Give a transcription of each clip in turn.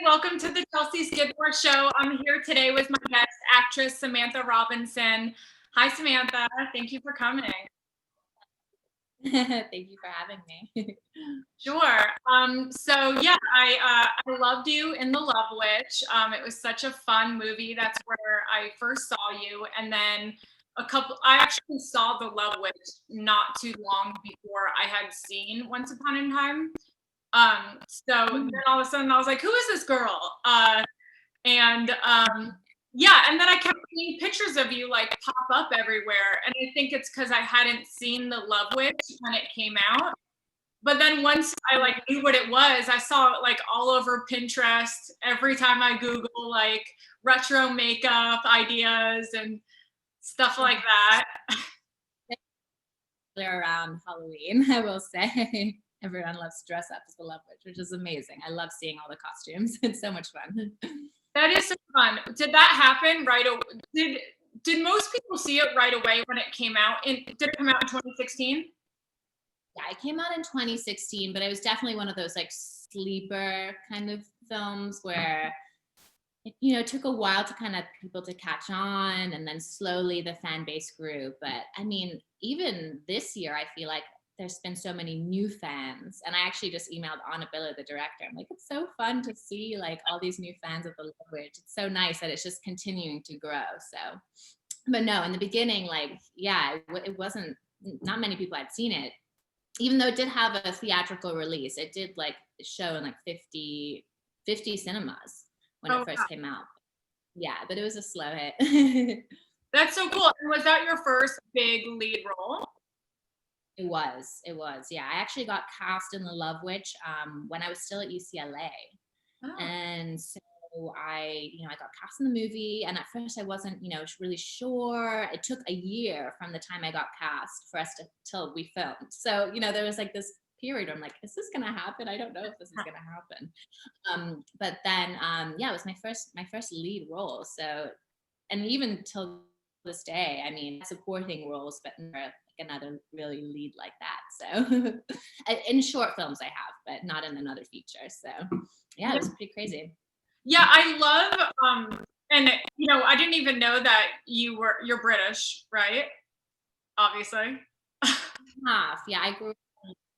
Welcome to the Chelsea Skidmore Show. I'm here today with my guest, actress Samantha Robinson. Hi, Samantha. Thank you for coming. Thank you for having me. Sure. I loved you in The Love Witch. It was such a fun movie. That's where I first saw you. And then I actually saw The Love Witch not too long before I had seen Once Upon a Time. Then all of a sudden I was like, who is this girl? And then I kept seeing pictures of you like pop up everywhere. And I think it's because I hadn't seen The Love Witch when it came out. But then once I like knew what it was, I saw it like all over Pinterest. Every time I Google like retro makeup ideas and stuff like that. Around Halloween, I will say. Everyone loves to dress up as the Love Witch, which is amazing. I love seeing all the costumes. It's so much fun. That is so fun. Did that happen right away? Did most people see it right away when it came out? Did it come out in 2016? Yeah, it came out in 2016, but it was definitely one of those like sleeper kind of films where it took a while to kind of people to catch on, and then slowly the fan base grew. But I mean, even this year, I feel like there's been so many new fans. And I actually just emailed Anna Billa, the director. I'm like, it's so fun to see like all these new fans of The Love Witch. It's so nice that it's just continuing to grow. So, but no, in the beginning, like, yeah, it wasn't, not many people had seen it. Even though it did have a theatrical release, it did like show in like 50 cinemas when it first came out. Yeah, but it was a slow hit. That's so cool. And was that your first big lead role? It was. Yeah, I actually got cast in The Love Witch when I was still at UCLA. Oh. And so I got cast in the movie, and at first I wasn't, really sure. It took a year from the time I got cast for us till we filmed. So, there was like this period where I'm like, is this gonna happen? I don't know if this is gonna happen. But then, it was my first lead role. So, and even till this day, I mean, supporting roles, but never like another really lead like that. So, in short films I have, but not in another feature. So, yeah, it was pretty crazy. Yeah, I love, and I didn't even know that you're British, right? Obviously. Half, yeah, I grew up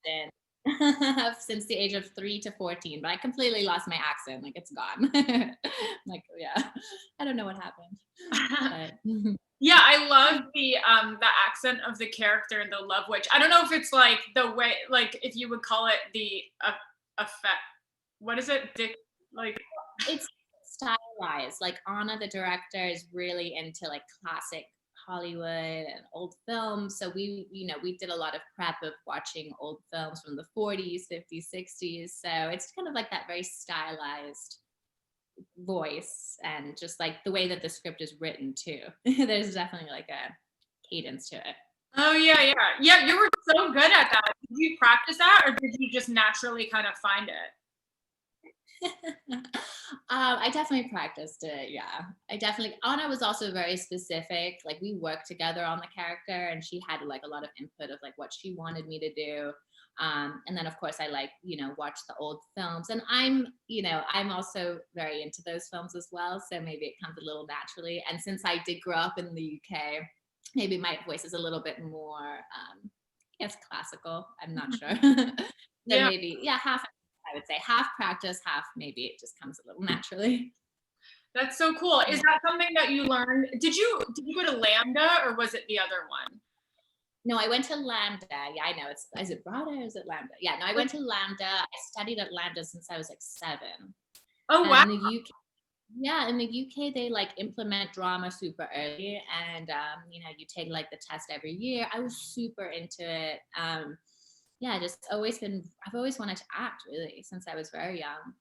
in since the age of 3 to 14, but I completely lost my accent. Like, it's gone. Like, yeah, I don't know what happened. But. Yeah, I love the accent of the character in The Love Witch. I don't know if it's like the way, like if you would call it the effect. What is it? It's stylized. Like Anna, the director, is really into like classic Hollywood and old films. So we did a lot of prep of watching old films from the 40s, 50s, 60s. So it's kind of like that very stylized voice, and just like the way that the script is written too. There's definitely like a cadence to it. Oh yeah. You were so good at that. Did you practice that, or did you just naturally kind of find it? I definitely practiced it. Yeah, Anna was also very specific. Like, we worked together on the character, and she had like a lot of input of like what she wanted me to do. And then of course I watch the old films, and I'm also very into those films as well. So maybe it comes a little naturally. And since I did grow up in the UK, maybe my voice is a little bit more, I guess, classical. I'm not sure. So maybe, half. I would say half practice, half maybe it just comes a little naturally. That's so cool. Is that something that you learned? Did you go to Lambda, or was it the other one? No, I went to Lambda. Yeah, I know. Is it RADA or is it Lambda? Yeah, no, I went to Lambda. I studied at Lambda since I was like 7. Oh, wow. In the UK, they like implement drama super early, and you take like the test every year. I was super into it. I've always wanted to act really since I was very young.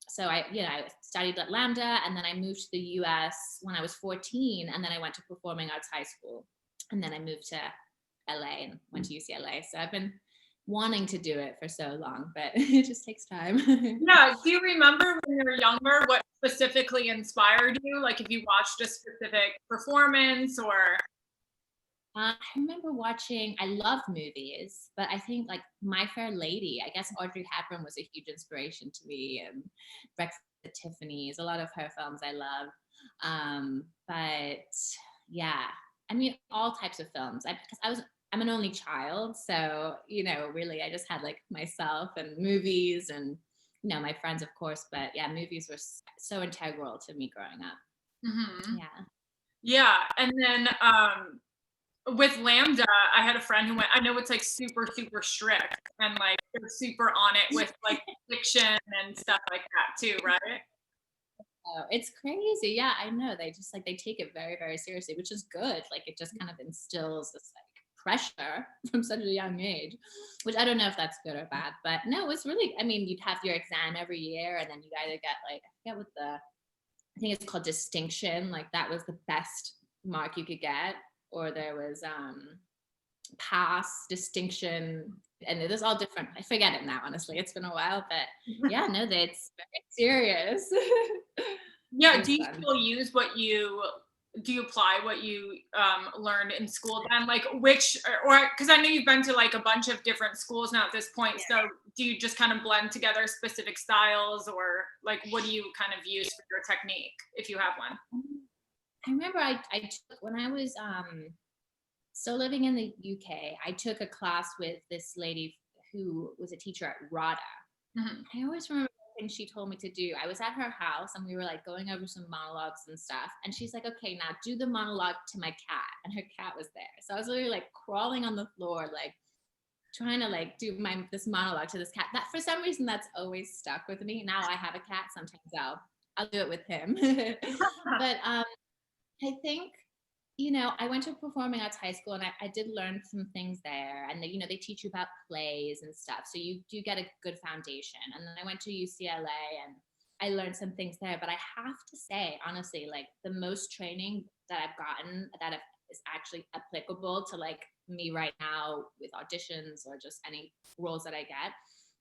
So I studied at Lambda, and then I moved to the US when I was 14, and then I went to Performing Arts High School, and then I moved to LA and went to UCLA. So I've been wanting to do it for so long, but it just takes time. Yeah. Do you remember when you were younger what specifically inspired you? Like if you watched a specific performance or? I remember watching, I love movies, but I think like My Fair Lady, I guess Audrey Hepburn was a huge inspiration to me, and Breakfast at Tiffany's, a lot of her films I love. But yeah, I mean, all types of films. Because I'm an only child. So, really, I just had like myself and movies and, my friends, of course. But yeah, movies were so integral to me growing up. Hmm. Yeah. Yeah, and then with Lambda, I had a friend who went. I know it's like super super strict and like they're super on it with like fiction and stuff like that too, right? Oh, it's crazy. Yeah, I know. They just like they take it very, very seriously, which is good. Like it just kind of instills this like pressure from such a young age, which I don't know if that's good or bad. But no, it's really, I mean, you'd have your exam every year and then you either get like, I forget what I think it's called distinction. Like that was the best mark you could get. Or there was pass, distinction, and it is all different. I forget it now, honestly. It's been a while, but yeah, no, it's very serious. It Yeah, was do you fun. still use what you do you apply what you learned in school then? Like which or because I know you've been to like a bunch of different schools now at this point. So do you just kind of blend together specific styles or like what do you kind of use for your technique if you have one? I remember I took when I was still living in the UK, I took a class with this lady who was a teacher at RADA. Mhm. I always remember the thing she told me to do. I was at her house and we were like going over some monologues and stuff. And she's like, okay, now do the monologue to my cat. And her cat was there. So I was literally like crawling on the floor, like trying to like do this monologue to this cat. That for some reason that's always stuck with me. Now I have a cat. Sometimes I'll do it with him. But I think, I went to performing arts high school and I did learn some things there. And they teach you about plays and stuff. So you do get a good foundation. And then I went to UCLA and I learned some things there. But I have to say, honestly, like the most training that I've gotten is actually applicable to like me right now with auditions or just any roles that I get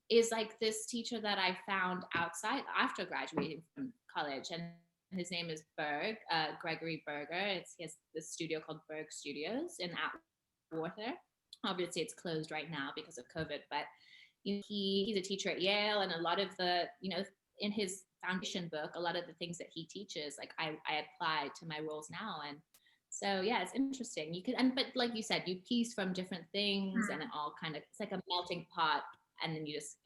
is like this teacher that I found outside after graduating from college. And his name is Gregory Berger. He has this studio called Berg Studios in Atwater. Obviously, it's closed right now because of COVID, but he's a teacher at Yale, and a lot of the, in his foundation book, a lot of the things that he teaches, like I apply to my roles now. And so, yeah, it's interesting. But like you said, you piece from different things and it all kind of, it's like a melting pot. And then you just,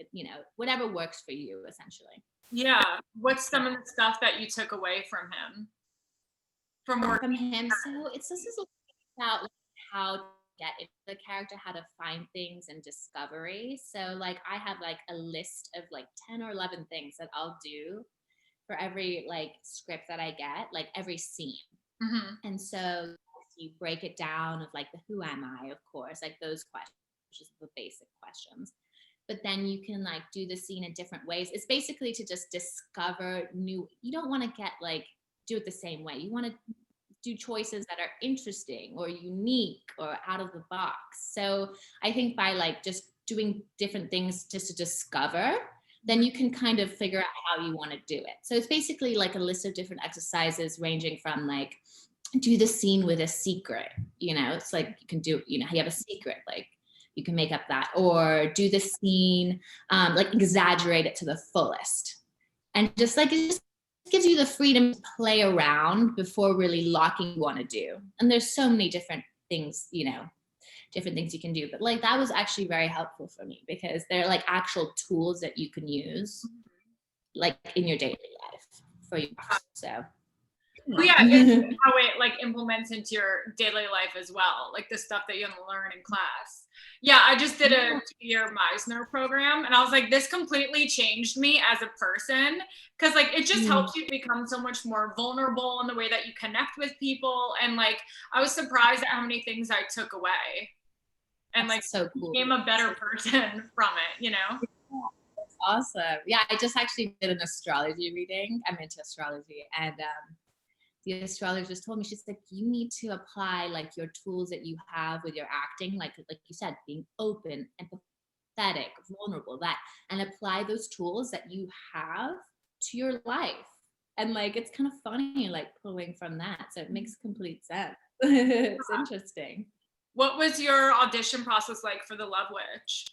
whatever works for you, essentially. Yeah. What's some of Yeah. the stuff that you took away from him from work? From him. So this is about like, how to get into the character, how to find things and discovery. So like I have like a list of like 10 or 11 things that I'll do for every like script that I get, like every scene. Hmm. And so you break it down of like the who am I, of course, like those questions, just the basic questions. But then you can like do the scene in different ways. It's basically to just discover you don't want to get like do it the same way. You want to do choices that are interesting or unique or out of the box. So I think by like just doing different things just to discover, then you can kind of figure out how you want to do it. So it's basically like a list of different exercises ranging from like do the scene with a secret, it's like you can do, you have a secret, like you can make up that, or do the scene, like exaggerate it to the fullest. And just like it just gives you the freedom to play around before really locking what you want to do. And there's so many different things, different things you can do. But like that was actually very helpful for me because they're like actual tools that you can use like in your daily life for you. So Well, yeah, and how it like implements into your daily life as well, like the stuff that you have to learn in class. Yeah, I just did a 2-year Meisner program, and I was like, this completely changed me as a person because like it just helps you become so much more vulnerable in the way that you connect with people, and like I was surprised at how many things I took away, and like that's so cool. became a better person from it. That's awesome. Yeah, I just actually did an astrology reading. I'm into astrology, and the astrologist told me, she's like, you need to apply like your tools that you have with your acting, like you said, being open, empathetic, vulnerable, and apply those tools that you have to your life. And like it's kind of funny, like pulling from that. So it makes complete sense. It's interesting. What was your audition process like for The Love Witch?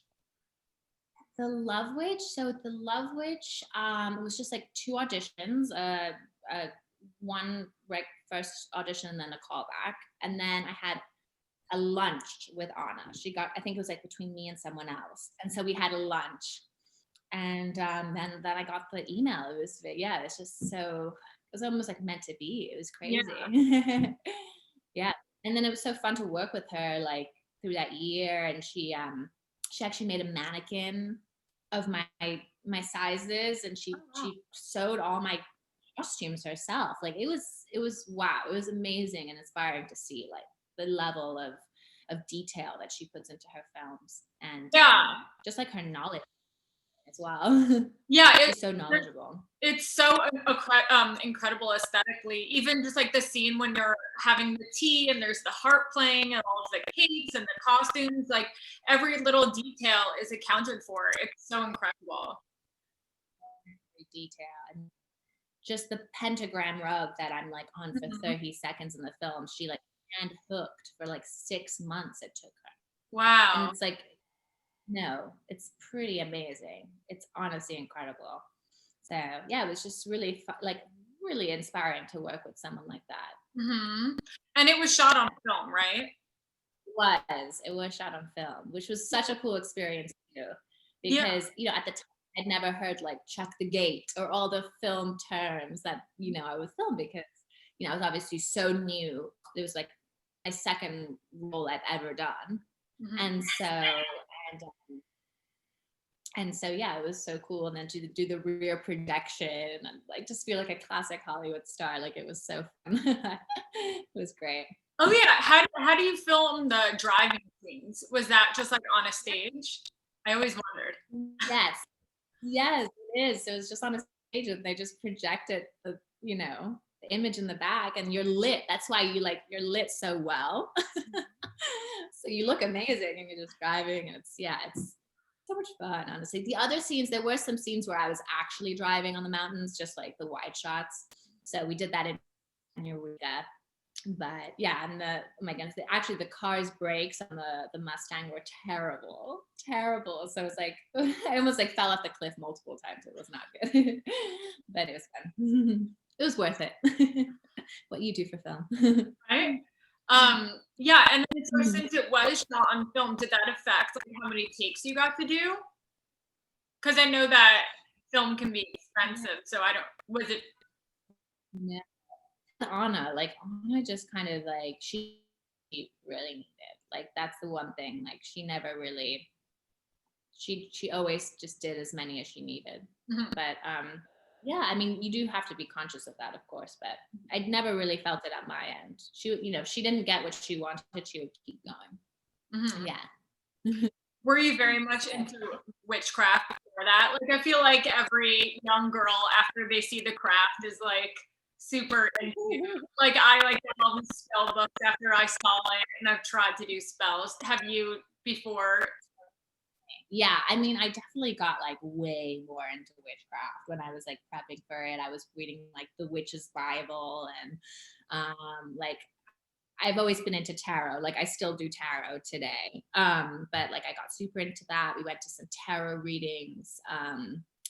The Love Witch. So the Love Witch, it was just like two auditions. One like first audition, and then a callback, and then I had a lunch with Anna. She got, I think it was like between me and someone else, and so we had a lunch, and then I got the email. It was yeah, it's just so it was almost like meant to be. It was Yeah. crazy. Yeah, and then it was so fun to work with her like through that year, and she actually made a mannequin of my sizes, and Oh, wow. she sewed all my costumes herself. Like it was wow, it was amazing and inspiring to see like the level of detail that she puts into her films, and Yeah. just like her knowledge as well. Yeah, She's so knowledgeable. it's so incredible aesthetically. Even just like the scene when you're having the tea and there's the harp playing and all of the cakes and the costumes, like every little detail is accounted for. It's so incredible. Detail, and just the pentagram rug that I'm like on for Mhm. 30 seconds in the film, she like hand hooked for like 6 months it took her. And Wow. it's like, no, it's pretty amazing. It's honestly incredible. So yeah, it was just really like really inspiring to work with someone like that. Hmm. And it was shot on film, right? It was shot on film, which was such a cool experience too, Yeah. because at the time I'd never heard like check the gate or all the film terms that I would film, because I was obviously so new. It was like my second role I've ever done, Mhm. and so yeah, it was so cool. And then to do the rear projection and like just feel like a classic Hollywood star. Like it was so fun. It was great. Oh yeah. How do you film the driving scenes? Was that just like on a stage? I always wondered. Yes, yes, it is. So it's just on a stage and they just projected the image in the back, and you're lit. That's why you're lit so well. So you look amazing and you're just driving, and it's so much fun, honestly. The other scenes, there were some scenes where I was actually driving on the mountains, just like the wide shots. So we did that in Eureka. But yeah, and oh my goodness, actually the car's brakes on the Mustang were terrible, terrible. So it's like I almost like fell off the cliff multiple times. It was not good, but it was fun. It was worth it. What you do for film? Right? Yeah, and then so Mhm. since it was shot on film, did that affect like how many takes you got to do? Because I know that film can be expensive, so I don't. Was it? Yeah. Anna just kind of like she really needed. Like that's the one thing. Like she never really she always just did as many as she needed. Mhm. But yeah, I mean you do have to be conscious of that, of course, but I'd never really felt it on my end. If she didn't get what she wanted, she would keep going. Mhm. Yeah. Were you very much into witchcraft before that? Like, I feel like every young girl after they see The Craft is like super into. Like, I like did all the spell books after I saw it, and I've tried to do spells. Have you before? Yeah, I mean, I definitely got like way more into witchcraft when I was like prepping for it. I was reading like the Witch's Bible, and like I've always been into tarot. Like I still do tarot today. But like I got super into that. We went to some tarot readings,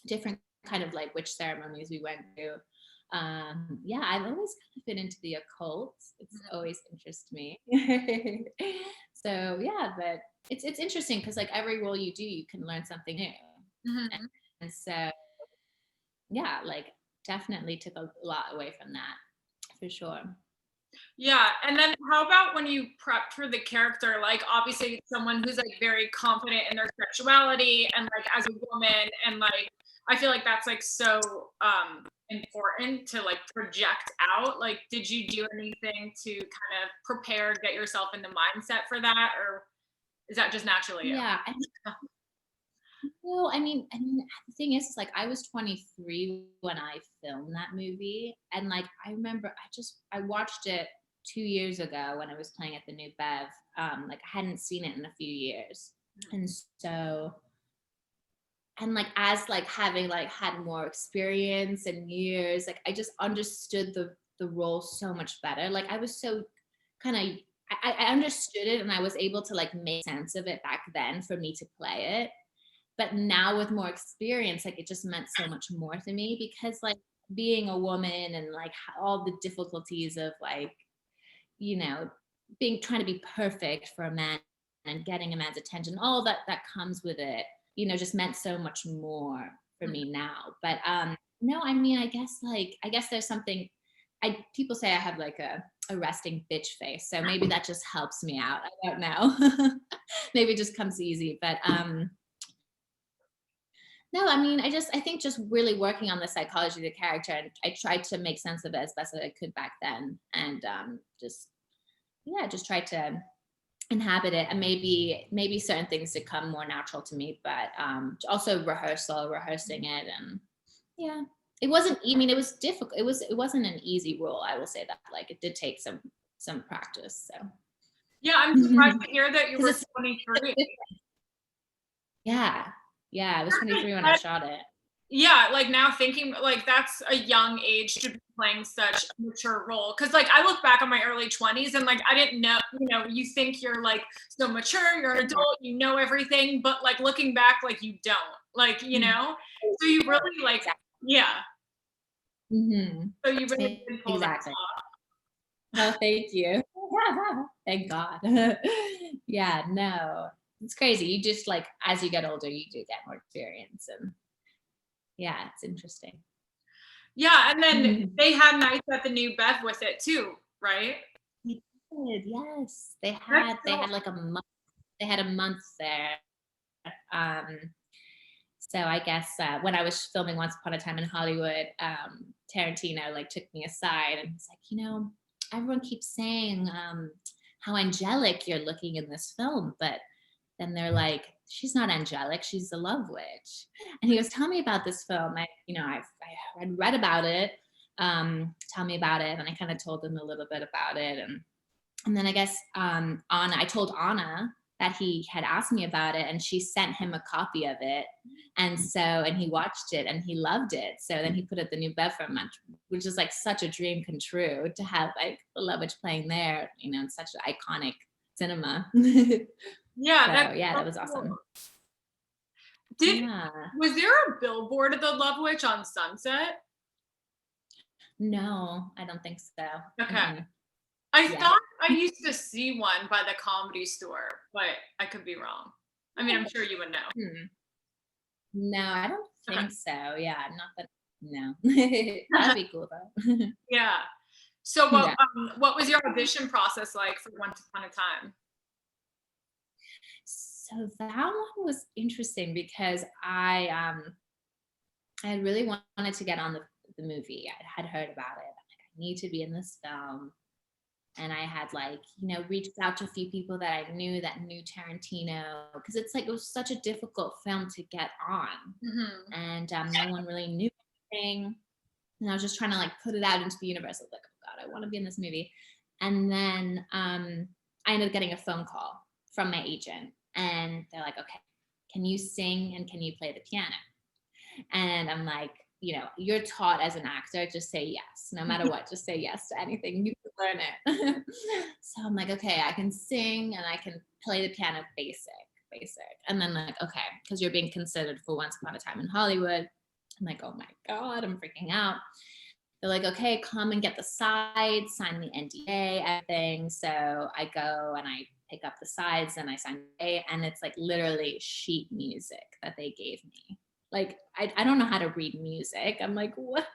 different kind of like witch ceremonies we went to. Yeah, I've always kind of been into the occult. It's always interested me. So yeah, but it's interesting because like every role you do, you can learn something new. Mhm. And so yeah, like definitely took a lot away from that for sure. Yeah, and then how about when you prep for the character? Like, obviously, it's someone who's like very confident in their sexuality and like as a woman, and like I feel like that's like so important to like project out. Like, did you do anything to kind of prepare, get yourself in the mindset for that, or is that just naturally you? Yeah, well, I mean, the thing is, like, I was 23 when I filmed that movie, and like, I remember, I watched it 2 years ago when I was playing at the New Bev. Like, I hadn't seen it in a few years, and so, and like, as like having like had more experience and years, like, I just understood the role so much better. Like, I was so kind of I understood it and I was able to like make sense of it back then for me to play it. But now with more experience, like it just meant so much more to me because like being a woman and like all the difficulties of like, you know, trying to be perfect for a man and getting a man's attention, all that comes with it, you know, just meant so much more for me now. But no, I mean, I guess there's something people say I have like a resting bitch face. So maybe that just helps me out. I don't know. Maybe it just comes easy. But no, I mean, I think just really working on the psychology of the character, and I tried to make sense of it as best as I could back then, and just try to inhabit it, and maybe certain things to come more natural to me, but also rehearsing it, and yeah, it wasn't. I mean, it was difficult. It wasn't an easy role. I will say that. Like, it did take some practice. So Yeah, I'm surprised to hear that you were it's 23. yeah, I was 23 when I shot it. Yeah, like now thinking like that's a young age to be playing such a mature role. Cause like I look back on my early 20s and like I didn't know, you know, you think you're like so mature, you're an adult, you know everything, but like looking back, like you don't. Like, you know? So you really like, yeah. Mm-hmm. So you really did pull that Exactly. off. Oh, thank you. Thank God. Yeah, no, it's crazy. You just like, as you get older, you do get more experience. And yeah, it's interesting. Yeah, and then Mhm. they had nights at the New Bev with it too, right? We did, yes. That's They cool. had like a month, they had a month there. Um, so I guess when I was filming Once Upon a Time in Hollywood, Tarantino like took me aside and he's like, you know, everyone keeps saying how angelic you're looking in this film, but then they're like, she's not angelic, she's a love witch. And he was telling me about this film. I'd read about it, tell me about it, and I kind of told him a little bit about it, and then I guess I told Anna that he had asked me about it, and she sent him a copy of it, and he watched it and he loved it. So then he put it the New Bev for a month, which is like such a dream come true to have like the Love Witch playing there, you know, in such an iconic cinema. Yeah, So that's yeah, so that was awesome. cool. Did Yeah. Was there a billboard of the Love Witch on Sunset? No, I don't think so. Okay. Mm-mm. I Yeah. thought I used to see one by the Comedy Store, but I could be wrong. I mean, I'm sure you would know. Hmm. No, I don't Okay. think so. Yeah, not that. No, that'd be cool though. Yeah. So Yeah. what was your audition process like for Once Upon a Time? So that one was interesting because I had really wanted to get on the movie. I had heard about it. I'm like, I need to be in this film. And I had like, you know, reached out to a few people that I knew that knew Tarantino because it's like it was such a difficult film to get on, Mhm. and no one really knew anything. And I was just trying to like put it out into the universe. I was like, oh God, I want to be in this movie. And then I ended up getting a phone call from my agent, and they're like, okay, can you sing and can you play the piano? And I'm like, you know, you're taught as an actor, just say yes, no matter what, just say yes to anything. You can learn it. So I'm like, okay, I can sing and I can play the piano basic. And then like, okay, because you're being considered for Once Upon a Time in Hollywood. I'm like, oh my God, I'm freaking out. They're like, okay, come and get the sides, sign the NDA, everything. So I go and I pick up the sides and I sign it, and it's like literally sheet music that they gave me. Like, I don't know how to read music. I'm like, what?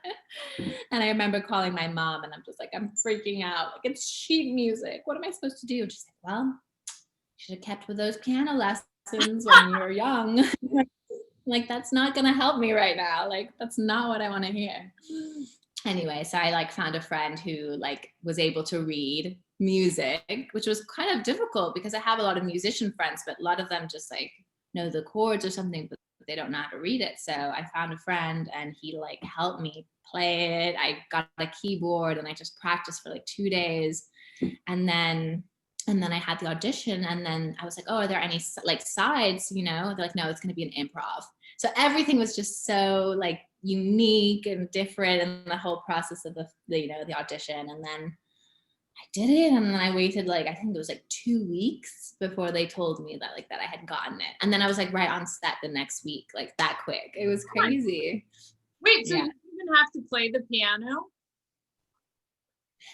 And I remember calling my mom and I'm just like, I'm freaking out. Like, it's sheet music. What am I supposed to do? And she's like, well, you should have kept with those piano lessons when you were young. Like, that's not gonna help me right now. Like, that's not what I want to hear. Anyway, so I like found a friend who like was able to read music, which was kind of difficult because I have a lot of musician friends, but a lot of them just like know the chords or something, but they don't know how to read it. So I found a friend and he like helped me play it. I got a keyboard and I just practiced for like 2 days. And then I had the audition, and then I was like, oh, are there any like sides, you know? They're like, no, it's going to be an improv. So everything was just so like unique and different in the whole process of the you know, the audition. And then I did it, and then I waited like, I think it was like 2 weeks before they told me that like that I had gotten it. And then I was like right on set the next week, like that quick. It was crazy. Wait, so Yeah. you even have to play the piano?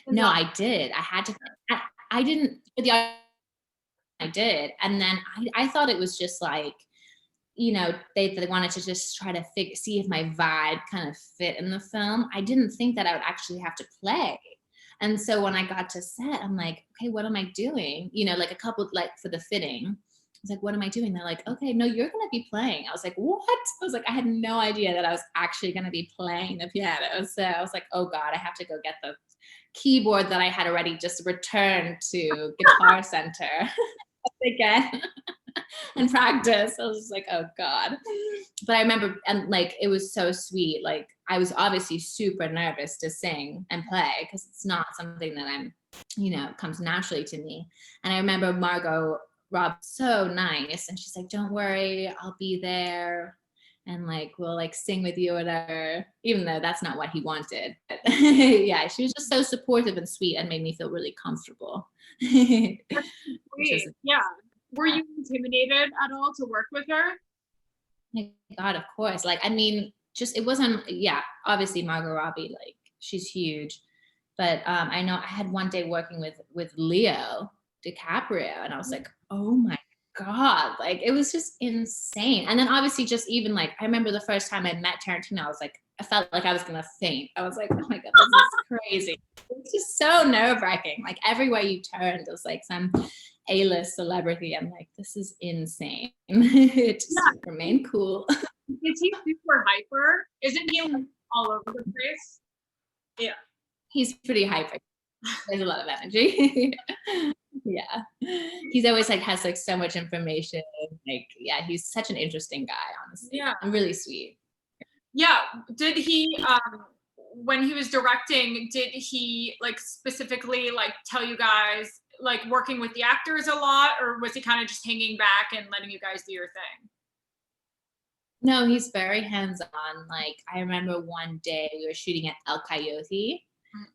No, I did. I had to. I didn't. For the I did, and then I thought it was just like, they wanted to just try to see if my vibe kind of fit in the film. I didn't think that I would actually have to play. And so when I got to set, I'm like, okay, what am I doing? Like a couple, like for the fitting, I was like, what am I doing? They're like, okay, no, you're going to be playing. I was like, what? I was like, I had no idea that I was actually going to be playing the piano. So I was like, oh God, I have to go get the keyboard that I had already just returned to Guitar Center again and practice. I was just like, oh God. But I remember, and like, it was so sweet. Like, I was obviously super nervous to sing and play because it's not something that comes naturally to me. And I remember Margot Rob, so nice. And she's like, don't worry, I'll be there. And like, we'll like sing with you or whatever, even though that's not what he wanted. But yeah, she was just so supportive and sweet and made me feel really comfortable. Sweet. Yeah. Were you intimidated at all to work with her? My God, of course. Like, I mean, just it wasn't, yeah, obviously Margot Robbie, like she's huge. But I know I had one day working with Leo DiCaprio, and I was like, oh my God, like it was just insane. And then obviously just even like, I remember the first time I met Tarantino, I was like, I felt like I was gonna faint. I was like, oh my God, this is crazy. It's just so nerve-wracking. Like everywhere you turned, it was like some A-list celebrity. I'm like, this is insane. Just remain cool. Is he super hyper? Isn't he all over the place? Yeah. He's pretty hyper. There's a lot of energy. Yeah. He's always like has like so much information. Like, yeah, he's such an interesting guy, honestly. Yeah. And really sweet. Yeah. Did he when he was directing, did he like specifically like tell you guys like working with the actors a lot, or was he kind of just hanging back and letting you guys do your thing? No, he's very hands-on. Like I remember one day we were shooting at El Coyote,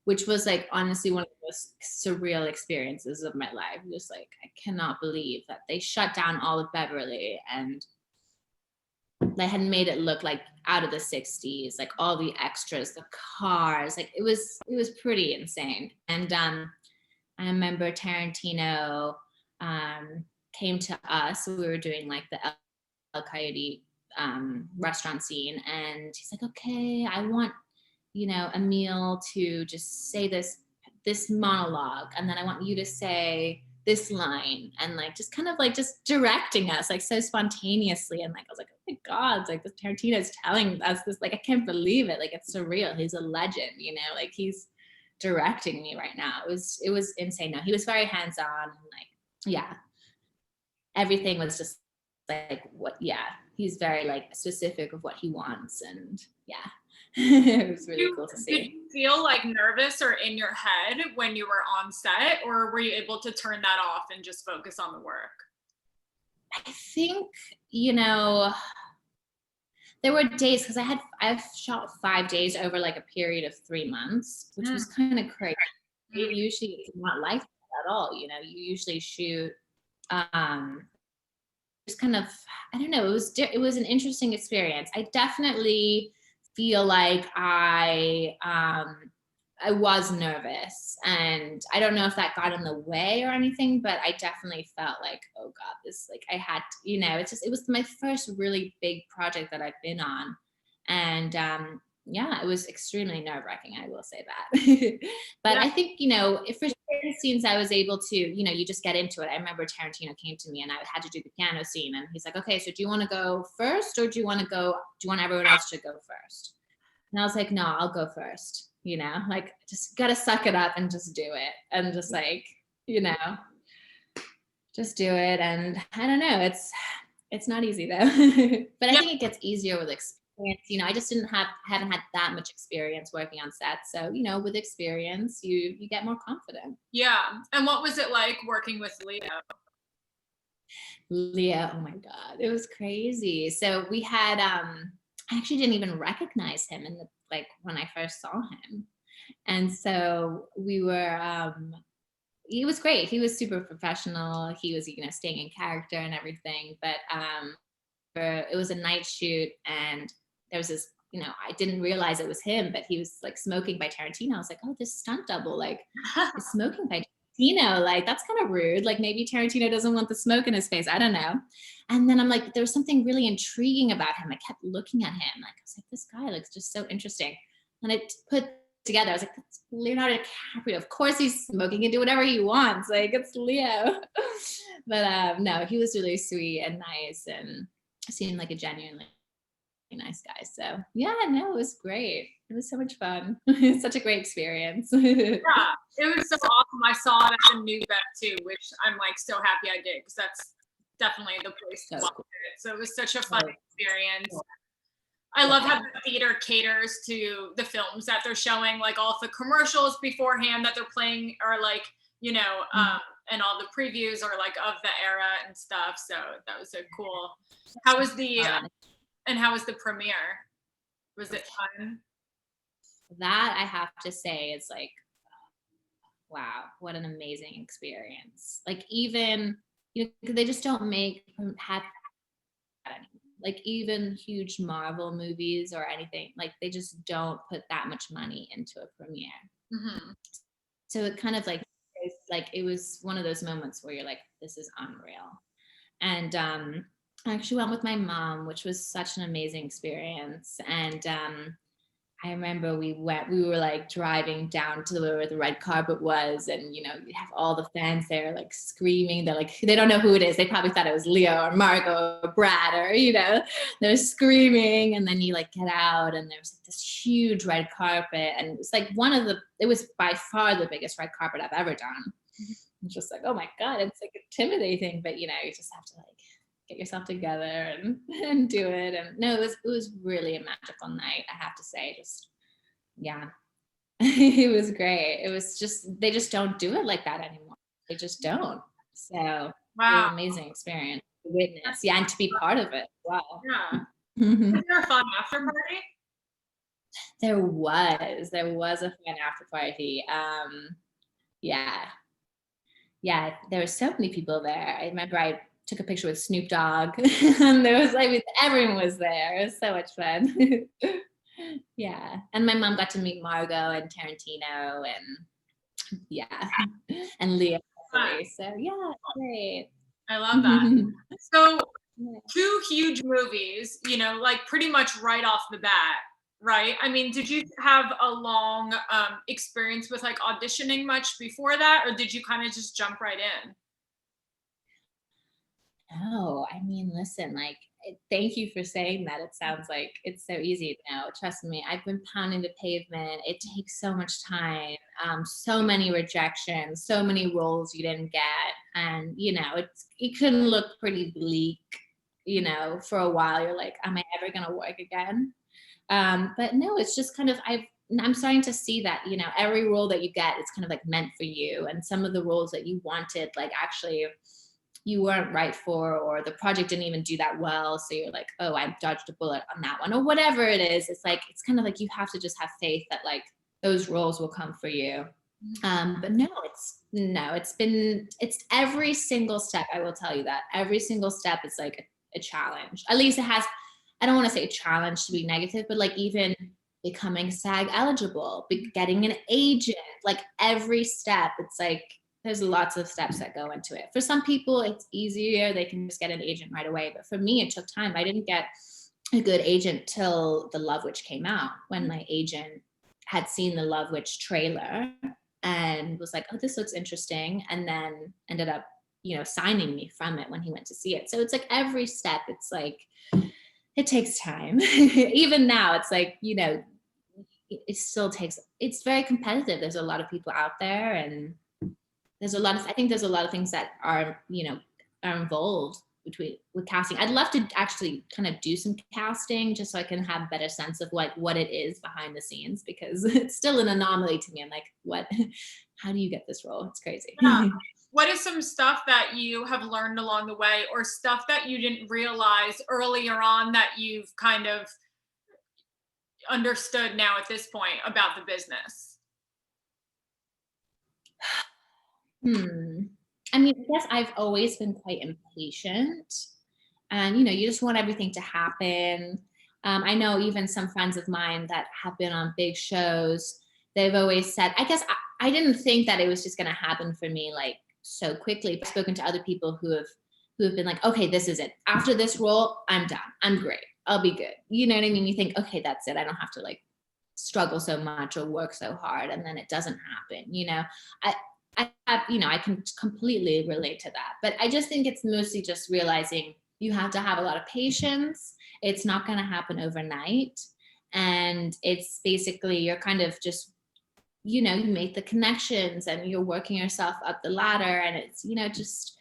which was like honestly one of the most surreal experiences of my life. Just like I cannot believe that they shut down all of Beverly and they had made it look like out of the 60s, like all the extras, the cars, like it was pretty insane. And I remember Tarantino came to us. We were doing like the El Coyote restaurant scene, and he's like, okay, I want Emile to just say this monologue, and then I want you to say this line, and like just kind of like just directing us like so spontaneously. And like I was like, oh my God, like this Tarantino is telling us this, like I can't believe it, like it's surreal. He's a legend, like he's directing me right now. It was insane. No, he was very hands-on, and like, yeah, everything was just like he's very like specific of what he wants, and yeah. It was really cool to see. Did you feel like nervous or in your head when you were on set, or were you able to turn that off and just focus on the work? I think, there were days, because I've shot 5 days over like a period of 3 months, which was kind of crazy. Usually it's not like that at all. You usually shoot just kind of, I don't know, it was an interesting experience. I definitely feel like I was nervous, and I don't know if that got in the way or anything, but I definitely felt like, oh God, this, like I had, it was my first really big project that I've been on. And yeah, it was extremely nerve-wracking, I will say that. But I think, if for certain scenes I was able to, you just get into it. I remember Tarantino came to me and I had to do the piano scene, and he's like, okay, so do you want to go first, or do you want everyone else to go first? And I was like, no, I'll go first, like just gotta suck it up and just do it. And just like, just do it. And I don't know, it's not easy though. But I think it gets easier with experience. I just haven't had that much experience working on set. So, with experience, you get more confident. Yeah. And what was it like working with Leo? Leo, oh my God, it was crazy. So we had, I actually didn't even recognize him when I first saw him. And so we were he was great. He was super professional. He was, staying in character and everything. But it was a night shoot, and there was this, I didn't realize it was him, but he was like smoking by Tarantino. I was like, oh, this stunt double like is smoking by Tarantino. Like, that's kind of rude. Like, maybe Tarantino doesn't want the smoke in his face. I don't know. And then I'm like, there was something really intriguing about him. I kept looking at him. Like, I was like, this guy looks just so interesting. And it put together, I was like, that's Leonardo DiCaprio. Of course he's smoking and do whatever he wants. Like, it's Leo. But no, he was really sweet and nice, and seemed like a genuinely nice guy. So yeah, no, it was great. It was so much fun. It's such a great experience. Yeah, it was so awesome. I saw it at the New Vet too, which I'm like so happy I did, because that's definitely the place to watch it. So it was such a fun experience. I love how the theater caters to the films that they're showing, like all of the commercials beforehand that they're playing, or like, and all the previews are like of the era and stuff. So that was so cool. How was the premiere? Was it fun? That, I have to say, is like, wow, what an amazing experience. Like, even, they just don't have like even huge Marvel movies or anything, like they just don't put that much money into a premiere. Mm-hmm. So it kind of like it was one of those moments where you're like, this is unreal. And I actually went with my mom, which was such an amazing experience. And I remember we were like driving down to where the red carpet was, and you have all the fans there like screaming. They're like, they don't know who it is. They probably thought it was Leo or Margot or Brad, or they're screaming. And then you like get out, and there's like this huge red carpet, and it's like it was by far the biggest red carpet I've ever done. It's just like, oh my God, it's like intimidating, but you just have to like get yourself together and do it. And no, it was really a magical night, I have to say. Just, yeah, it was great. It was just, they just don't do it like that anymore. They just don't. So wow, it was an amazing experience to witness. Yeah, and to be part of it. Wow. Yeah. Was there a fun after party? There was a fun after party. Yeah, there were so many people there. I remember I took a picture with Snoop Dogg, and there was everyone was there. It was so much fun. Yeah, and my mom got to meet Margot and Tarantino, and yeah, and Leo. So yeah, great. I love that. So 2 huge movies, like pretty much right off the bat, right? I mean, did you have a long experience with like auditioning much before that, or did you kind of just jump right in? No, I mean, listen, like, thank you for saying that. It sounds like it's so easy now. Trust me, I've been pounding the pavement. It takes so much time, so many rejections, so many roles you didn't get. And, it can look pretty bleak, for a while. You're like, am I ever going to work again? But no, it's just kind of, I'm starting to see that, every role that you get, it's kind of like meant for you. And some of the roles that you wanted, like actually you weren't right for, or the project didn't even do that well. So you're like, oh, I dodged a bullet on that one, or whatever it is. It's like, it's kind of like, you have to just have faith that like those roles will come for you. But no, it's every single step. I will tell you that every single step is like a challenge. At least it has, I don't want to say a challenge to be negative, but like even becoming SAG eligible, getting an agent, like every step, it's like, there's lots of steps that go into it. For some people, it's easier. They can just get an agent right away. But for me, it took time. I didn't get a good agent till The Love Witch came out, when my agent had seen the Love Witch trailer and was like, oh, this looks interesting. And then ended up, signing me from it when he went to see it. So it's like every step, it's like, it takes time. Even now, it's like, it still takes, it's very competitive. There's a lot of people out there, and I think there's a lot of things that are, are involved with casting. I'd love to actually kind of do some casting just so I can have a better sense of like what it is behind the scenes, because it's still an anomaly to me. I'm like, how do you get this role? It's crazy. Yeah. What is some stuff that you have learned along the way, or stuff that you didn't realize earlier on that you've kind of understood now at this point about the business? I mean, I guess I've always been quite impatient, and you just want everything to happen. I know even some friends of mine that have been on big shows, they've always said, I guess I didn't think that it was just going to happen for me like so quickly. I've spoken to other people who have been like, okay, this is it. After this role, I'm done. I'm great. I'll be good. You know what I mean? You think, okay, that's it. I don't have to like struggle so much or work so hard, and then it doesn't happen. I I have, I can completely relate to that. But I just think it's mostly just realizing you have to have a lot of patience. It's not going to happen overnight. And it's basically, you're kind of just, you make the connections and you're working yourself up the ladder. And it's, just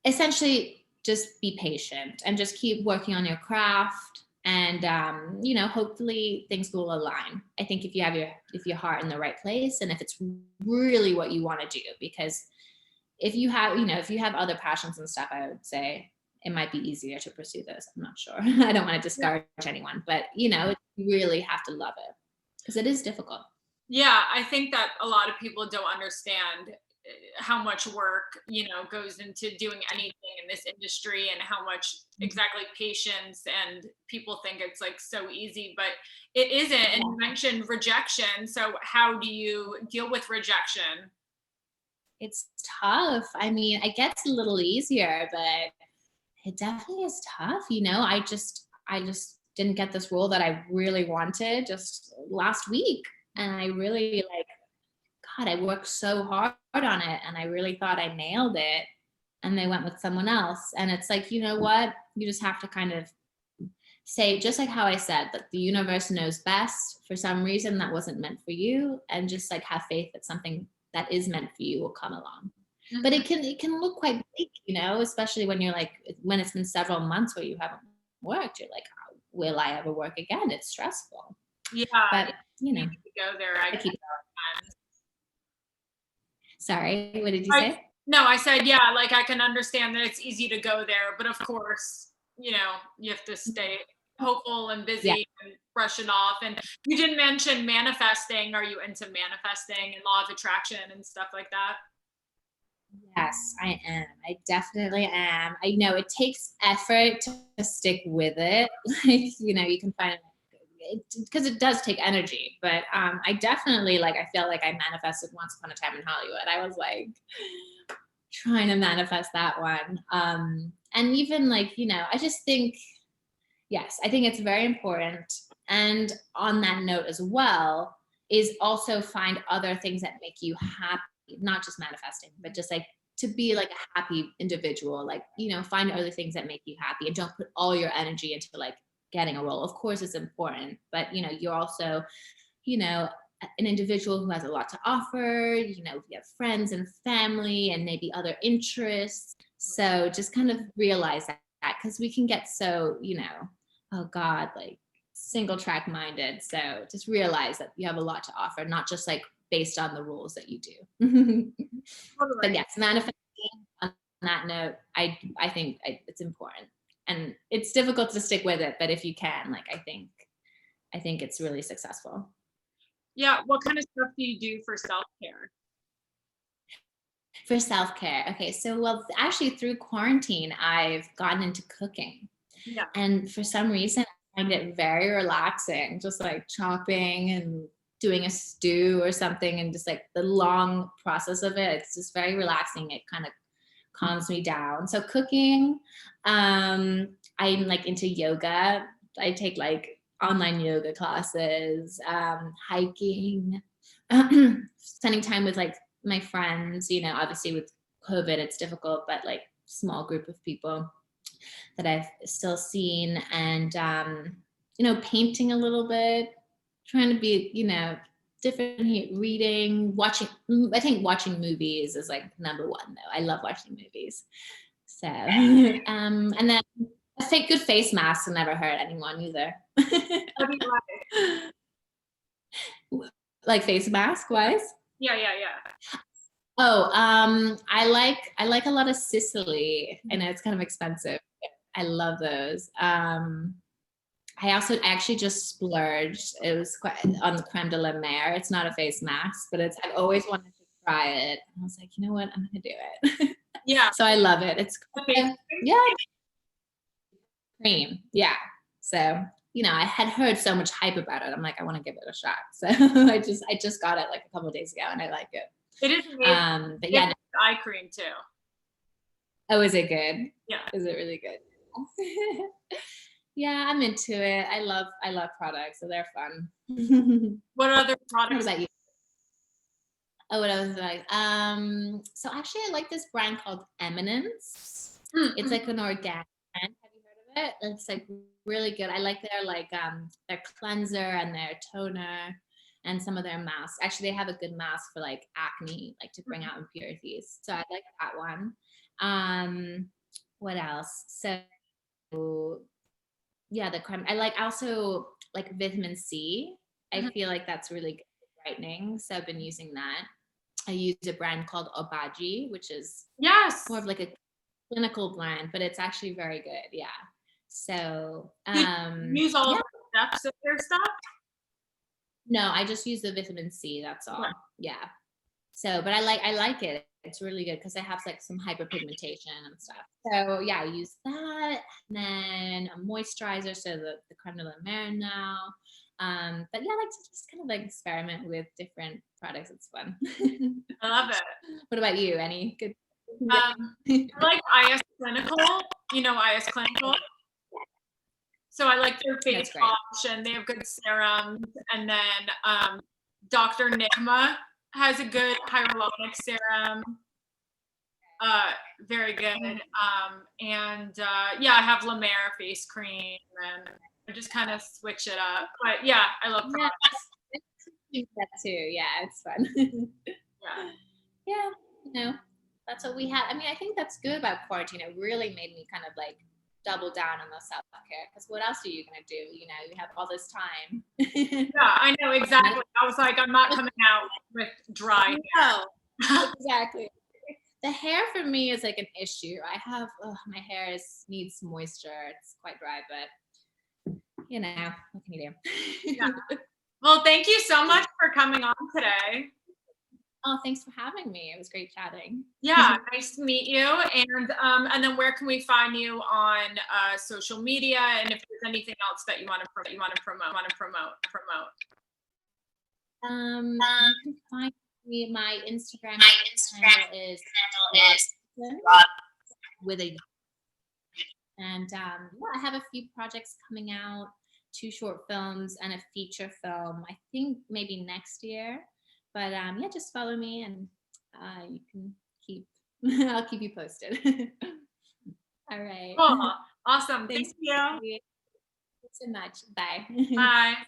essentially just be patient and just keep working on your craft. And hopefully things will align. I think if you have your heart in the right place, and if it's really what you want to do, because if you have other passions and stuff, I would say it might be easier to pursue those. I'm not sure. I don't want to discourage anyone, but you really have to love it, because it is difficult. Yeah, I think that a lot of people don't understand how much work, goes into doing anything in this industry, and how much exactly patience, and people think it's like so easy, but it isn't. And you mentioned rejection. So how do you deal with rejection? It's tough. I mean, it gets a little easier, but it definitely is tough. I just didn't get this role that I really wanted just last week. And I really God, I worked so hard on it, and I really thought I nailed it. And they went with someone else. And it's like, you know what? You just have to kind of say, just like how I said, that the universe knows best. For some reason, that wasn't meant for you. And just like have faith that something that is meant for you will come along. Mm-hmm. But it can look quite bleak, especially when when it's been several months where you haven't worked. You're like, oh, will I ever work again? It's stressful. Yeah. But, to go there. I keep Sorry, what did you say? No, I said, yeah, like I can understand that it's easy to go there, but of course, you have to stay hopeful and busy and brush it off. And you didn't mention manifesting. Are you into manifesting and law of attraction and stuff like that? Yes, I am. I definitely am. I know it takes effort to stick with it. You can find because it does take energy, but I definitely I feel like I manifested Once Upon a Time in Hollywood. I was trying to manifest that one. And even I just think, yes, I think it's very important. And on that note as well, is also find other things that make you happy, not just manifesting, but just to be a happy individual, find other things that make you happy, and don't put all your energy into getting a role. Of course it's important, but you're also, an individual who has a lot to offer, you have friends and family and maybe other interests. So just kind of realize that, because we can get so, oh God, single track minded. So just realize that you have a lot to offer, not just based on the rules that you do. Totally. But yes, manifesting on that note, I think it's important. And it's difficult to stick with it, but if you can, I think it's really successful. Yeah. What kind of stuff do you do for self-care? For self-care. Okay. So, actually through quarantine, I've gotten into cooking. Yeah. And for some reason, I find it very relaxing, just chopping and doing a stew or something, and just the long process of it. It's just very relaxing. It kind of calms me down. So cooking, I'm into yoga. I take online yoga classes, hiking, spending time with my friends. Obviously with COVID it's difficult, but small group of people that I've still seen. And painting a little bit, trying to be different, reading, watching. I think watching movies is number one though. I love watching movies. So and then a good face mask will never hurt anyone either. Face mask wise? Yeah. Oh, I like a lot of Sicily. I know it's kind of expensive. I love those. I actually just splurged. It was quite on the Creme De La Mer. It's not a face mask, but I've always wanted to try it. And I was like, you know what? I'm gonna do it. Yeah. So I love it. It's yeah, cream. Yeah. So I had heard so much hype about it. I'm like, I want to give it a shot. So I just got it like a couple of days ago, and I like it. It is amazing. But yeah. Eye cream too. Oh, is it good? Yeah. Is it really good? Yeah, I'm into it. I love products, so they're fun. What other What products? about you? Oh, what I was like, so actually I like this brand called Eminence. It's like an organic brand. Have you heard of it? It's like really good. I like their cleanser and their toner and some of their masks. Actually, they have a good mask for like acne, like to bring out impurities. So I like that one. What else? So yeah, the creme. I like also like vitamin C. I feel like that's really good for brightening. So I've been using that. I use a brand called Obagi, which is Yes. more of like a clinical brand, but it's actually very good. Yeah. So use all the steps of their stuff? No, I just use the vitamin C. That's all. Right. Yeah. So, but I like it. It's really good because I have like some hyperpigmentation and stuff. So yeah, I use that. And then a moisturizer, so the Creme De La Mer now. But yeah, I like to just kind of like experiment with different products. It's fun. I love it. What about you? Any good? I like IS Clinical. You know IS Clinical? So I like their face wash, and they have good serums. And then Dr. Nigma has a good hyaluronic serum. Very good. And yeah, I have La Mer face cream, and I just kind of switch it up. But yeah, I love products. That too. Yeah, it's fun. Yeah, that's what we had. I mean, I think that's good about quarantine. It really made me kind of like double down on the self-care, because what else are you gonna do? You have all this time. Yeah, I know, exactly. I was like, I'm not coming out with dry hair. No, exactly. The hair for me is like an issue. I have my hair needs moisture. It's quite dry, but what can you do? Yeah. Well, thank you so much for coming on today. Oh, thanks for having me. It was great chatting. Yeah, nice to meet you. And then where can we find you on social media? And if there's anything else that you want to promote. You can find me. My Instagram handle is with a, and yeah, I have a few projects coming out, 2 short films and a feature film. I think maybe next year. But yeah, just follow me, and you can I'll keep you posted. All right. Cool. Awesome. Thank you. Thanks so much. Bye. Bye.